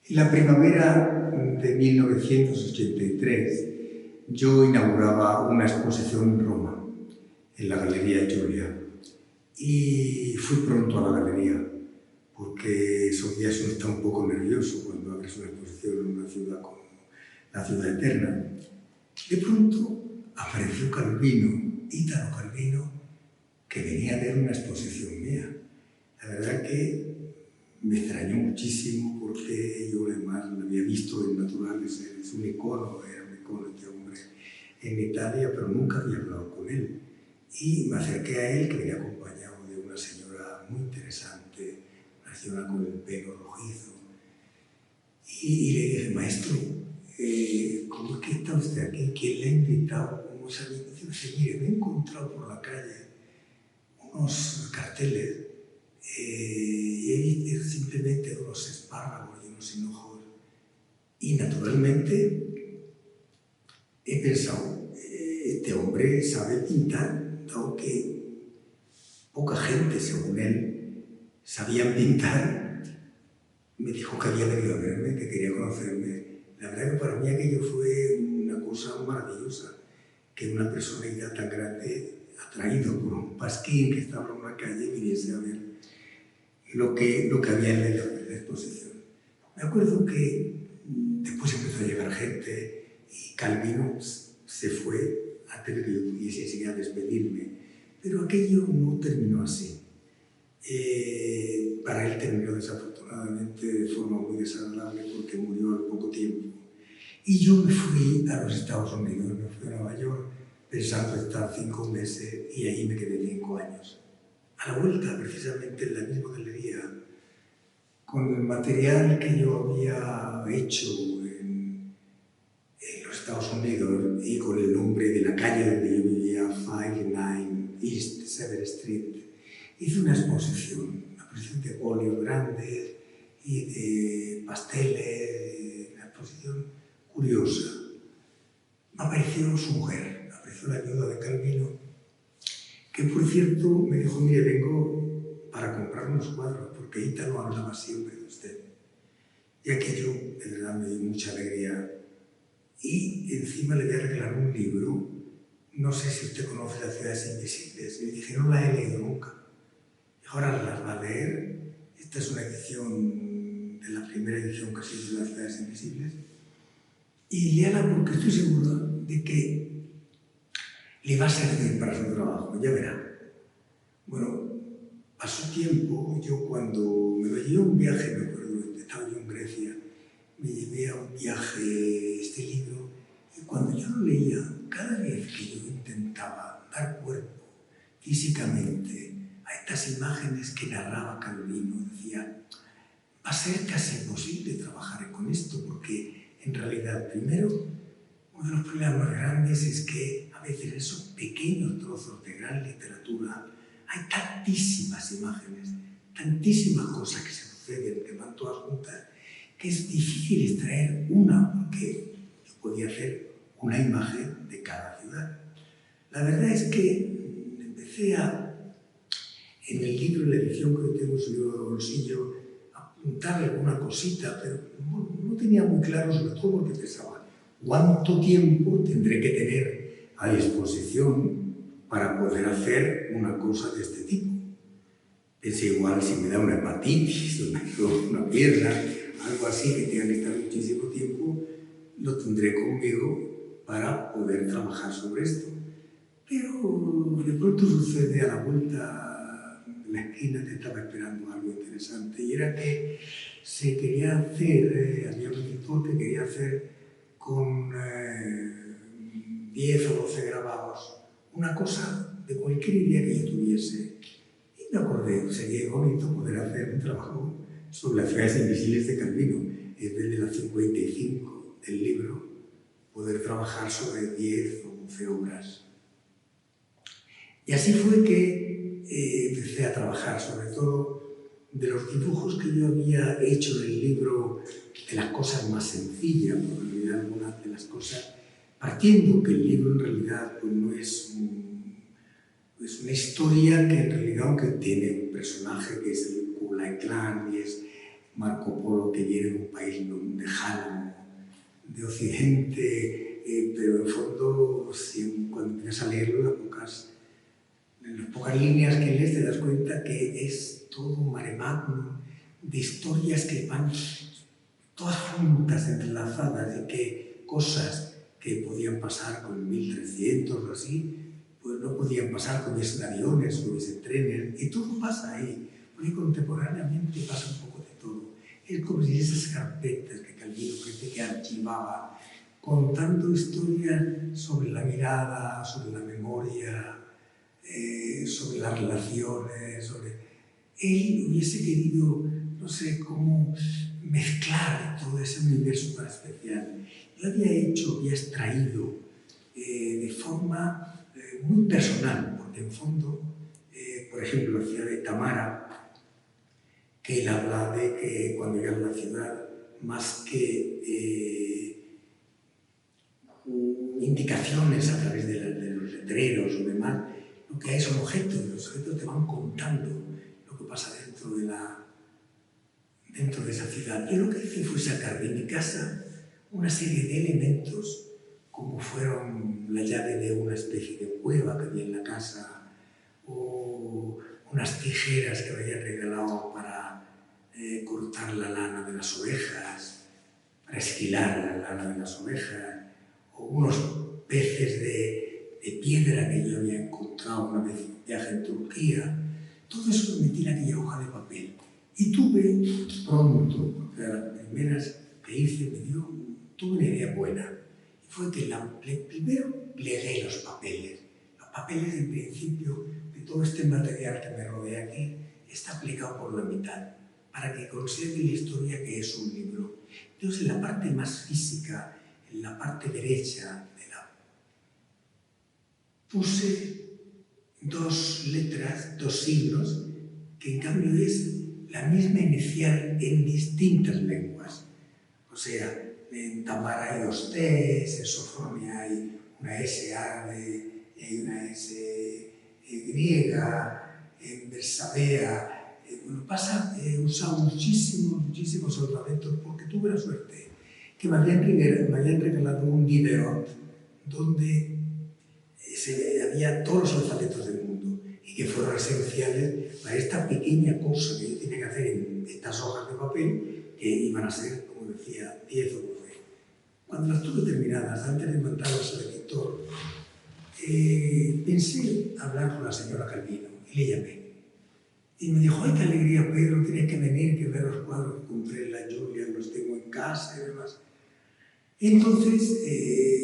En la primavera de 1983 yo inauguraba una exposición en Roma, en la Galería Giulia, y fui pronto a la galería, porque esos días uno está un poco nervioso cuando abres una exposición en una ciudad como la ciudad eterna. De pronto apareció Calvino, Italo Calvino, que venía a ver una exposición mía. La verdad que me extrañó muchísimo porque yo además lo había visto en Naturales, es un icono, era un icono este hombre en Italia, pero nunca había hablado con él. Y me acerqué a él, que venía acompañado de una señora muy interesante, una señora con el pelo rojizo, y le dije: maestro, ¿cómo es que está usted aquí? ¿Quién le ha invitado? ¿Cómo se ha invitado? Dice: mire, me he encontrado por la calle unos carteles y he visto simplemente unos espárragos y unos hinojos, y naturalmente he pensado, este hombre sabe pintar, dado que poca gente, según él, sabía pintar. Me dijo que había venido a verme, que quería conocerme. La verdad que para mí aquello fue una cosa maravillosa, que una personalidad tan grande, atraído por un pasquín que estaba en una calle, viniese a ver lo que había en la exposición. Me acuerdo que después empezó a llegar gente y Calvino se fue antes de que yo pudiese seguir a despedirme, pero aquello no terminó así. Para él terminó desafortunadamente de forma muy desagradable porque murió al poco tiempo. Y yo me fui a los Estados Unidos, me fui a Nueva York pensando estar 5 meses y allí me quedé 5 años. A la vuelta, precisamente en la misma galería, con el material que yo había hecho en los Estados Unidos y con el nombre de la calle donde yo vivía, 59 East 7th Street, hice una exposición de óleos grandes y de pasteles, una exposición curiosa. Apareció su mujer, apareció la viuda de Calvino, que por cierto me dijo: mire, vengo para comprar unos cuadros, porque Ítalo hablaba siempre de usted. Y aquello, de verdad, me dio mucha alegría. Y encima le voy a regalar un libro, no sé si usted conoce Las ciudades invisibles. Y le dije: no la he leído nunca. Y ahora las va a leer. Esta es una edición, de la primera edición que se hizo de Las ciudades invisibles. Y léala porque estoy seguro de que le va a servir para su trabajo, ya verá. Bueno, pasó tiempo, yo cuando me lo llevé a un viaje, me acuerdo, estaba yo en Grecia, me llevé a un viaje este libro, y cuando yo lo leía, cada vez que yo intentaba dar cuerpo físicamente a estas imágenes que narraba Calvino, decía: va a ser casi imposible trabajar con esto, porque en realidad, primero, uno de los problemas más grandes es que a veces en esos pequeños trozos de gran literatura hay tantísimas imágenes, tantísimas cosas que se suceden, que van todas juntas, que es difícil extraer una, porque yo podía hacer una imagen de cada ciudad. La verdad es que empecé en el libro, en la edición que tengo subido al bolsillo, a apuntar alguna cosita, pero no tenía muy claro, sobre todo porque pensaba: ¿cuánto tiempo tendré que tener a disposición para poder hacer una cosa de este tipo? Pensé: igual si me da una hepatitis o me da una pierna, algo así que tenga que estar muchísimo tiempo, lo tendré conmigo para poder trabajar sobre esto. Pero de pronto sucede, a la vuelta de la esquina te estaba esperando algo interesante, y era que se quería hacer, había un editor que quería hacer con 10 o 12 grabados una cosa de cualquier idea que yo tuviese. Y me acordé, sería bonito poder hacer un trabajo sobre las ciudades invisibles de Calvino, es desde la 55 del libro, poder trabajar sobre 10 o 12 obras. Y así fue que empecé a trabajar, sobre todo de los dibujos que yo había hecho en el libro, de las cosas más sencillas, por olvidar algunas de las cosas, partiendo que el libro en realidad pues, no es una historia que en realidad, aunque tiene un personaje que es el Kublai Khan y es Marco Polo que viene de un país lejano, de Occidente, pero en el fondo, cuando empiezas a leerlo, en las pocas líneas que lees te das cuenta que es todo un mare magnum de historias que van todas juntas, entrelazadas, y que cosas que podían pasar con 1300 o así, pues no podían pasar con esos aviones, con esos trenes, y todo pasa ahí, porque contemporáneamente pasa un poco de todo. Es como si esas carpetas que Calvino parece que archivaba, contando historias sobre la mirada, sobre la memoria, sobre las relaciones, Él hubiese querido, no sé, cómo mezclar todo ese universo tan especial. Yo había extraído de forma muy personal, porque en fondo, por ejemplo, la ciudad de Tamara, que él habla de que cuando llega a la ciudad, más que indicaciones a través de los letreros o demás, lo que hay son objetos, y los objetos te van contando lo que pasa dentro de esa ciudad. Yo lo que hice fue sacar de mi casa una serie de elementos, como fueron la llave de una especie de cueva que había en la casa, o unas tijeras que me habían regalado para cortar la lana de las ovejas, para esquilar la lana de las ovejas, o unos peces de piedra que yo había encontrado una vez en un viaje en Turquía. Todo eso lo metí en aquella hoja de papel. Y tuve pronto, porque las primeras que hice tuve una idea buena. Y fue que primero plegué los papeles. Los papeles, en principio, de todo este material que me rodea aquí, está plegado por la mitad, para que conserve la historia que es un libro. Entonces, en la parte más física, en la parte derecha puse dos letras, dos signos, que en cambio es la misma inicial en distintas lenguas. O sea, en Tamara hay dos T's, en Sofonia hay una S árabe, hay una S griega, en Bersabea. He usado muchísimos alfabetos porque tuve la suerte que me habían regalado un Diderot donde había todos los alfabetos del mundo y que fueron esenciales para esta pequeña cosa que yo tenía que hacer en estas hojas de papel, que iban a ser, como decía, 10 o 12. Cuando las tuve terminadas, antes de mandarlas al editor, pensé hablar con la señora Calvino y le llamé. Y me dijo: ¡ay, qué alegría, Pedro! Tienes que venir, que ver los cuadros que compré en la Julia, los tengo en casa y demás. Y entonces,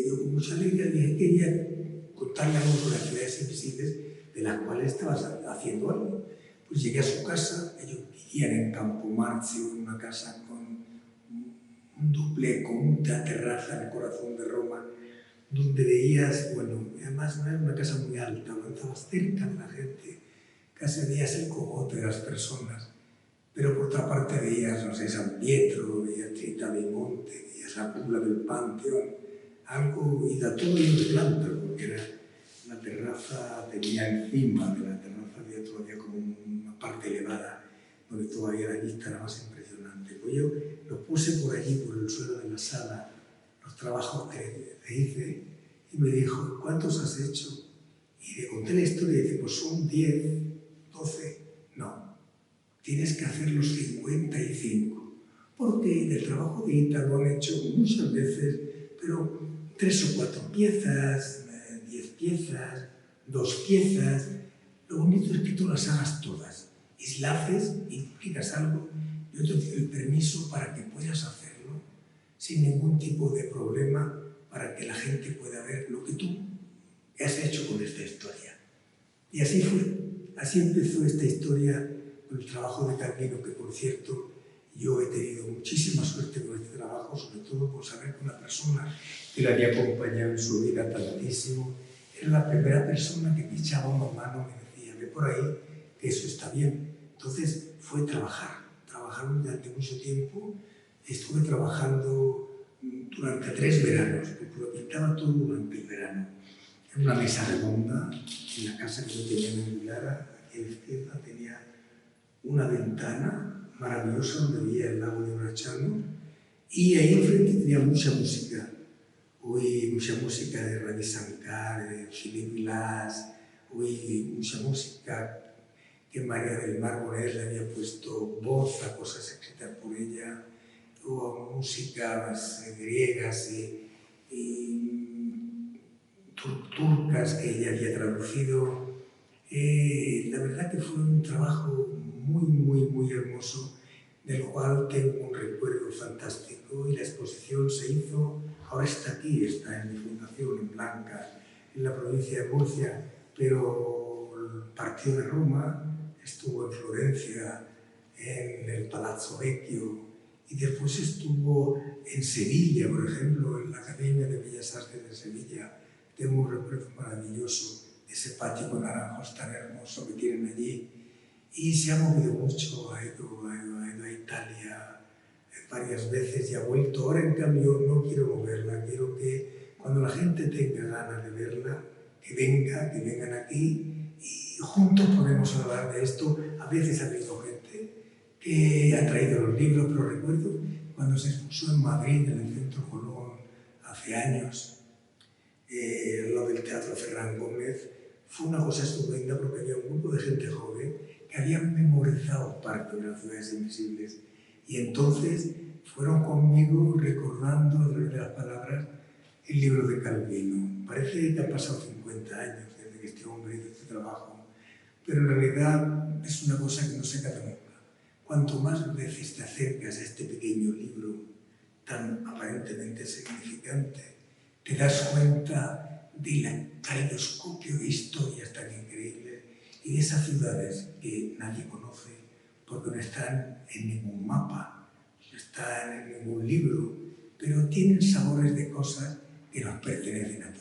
yo con mucha alegría le dije que quería contarle algo sobre las ciudades invisibles de las cuales estabas haciendo algo. Pues llegué a su casa, ellos vivían en Campo Marzio, en una casa con un duple, con una terraza en el corazón de Roma, donde veías, bueno, además no era una casa muy alta, avanzabas cerca de la gente, casi veías el cogote de las personas, pero por otra parte veías, no sé, San Pietro, veías Trinità dei Monti, veías la cúpula del Panteón, algo, y da todo lleno de plantas, porque la terraza tenía encima de la terraza, había como una parte elevada, donde todavía la vista era más impresionante. Pues yo lo puse por allí, por el suelo de la sala, los trabajos que hice, y me dijo: ¿cuántos has hecho? Y le conté la historia y dice: pues son 10, 12, no, tienes que hacer los 55, porque del trabajo de ITA lo han hecho muchas veces, pero 3 o 4 piezas, 10 piezas, 2 piezas. Lo bonito es que tú las hagas todas. Y si la haces y explicas algo, yo te doy el permiso para que puedas hacerlo sin ningún tipo de problema, para que la gente pueda ver lo que tú has hecho con esta historia. Y así fue. Así empezó esta historia con el trabajo de Calvino, que por cierto, yo he tenido muchísima suerte con este trabajo, sobre todo por saber que una persona que le había acompañado en su vida tantísimo era la primera persona que me echaba una mano, me decía: ve por ahí, que eso está bien. Entonces fue trabajar durante mucho tiempo. Estuve trabajando durante 3 veranos, porque lo pintaba todo durante el verano. En una mesa redonda, en la casa que yo tenía en Lara, aquí a la izquierda tenía una ventana maravillosa donde veía el lago de Bracciano, Y ahí enfrente tenía mucha música. Oí mucha música de Ravi Shankar, de Philip Glass, oí mucha música que María del Mar Morés le había puesto voz a cosas escritas por ella, hubo músicas griegas y turcas que ella había traducido. La verdad que fue un trabajo muy hermoso, del cual tengo un recuerdo fantástico, y la exposición se hizo, ahora está aquí, está en mi fundación, en Blanca, en la provincia de Murcia, pero partió de Roma, estuvo en Florencia, en el Palazzo Vecchio, y después estuvo en Sevilla, por ejemplo, en la Academia de Bellas Artes de Sevilla. Tengo un recuerdo maravilloso de ese patio con naranjos tan hermoso que tienen allí. Y se ha movido mucho, ha ido a Italia varias veces y ha vuelto. Ahora, en cambio, no quiero moverla, quiero que cuando la gente tenga ganas de verla, que vengan aquí y juntos podemos hablar de esto. A veces ha habido gente que ha traído los libros, pero recuerdo cuando se expuso en Madrid, en el Centro Colón, hace años, al lado del Teatro Ferran Gómez, fue una cosa estupenda porque había un grupo de gente joven que habían memorizado parte de las ciudades invisibles, y entonces fueron conmigo recordando a través de las palabras el libro de Calvino. Parece que han pasado 50 años desde que este hombre hizo este trabajo, pero en realidad es una cosa que no se acaba nunca. Cuanto más veces te acercas a este pequeño libro tan aparentemente significante, te das cuenta del caleidoscopio de historias tan increíbles y de esas ciudades que nadie conoce porque no están en ningún mapa, no están en ningún libro, pero tienen sabores de cosas que nos pertenecen a todos.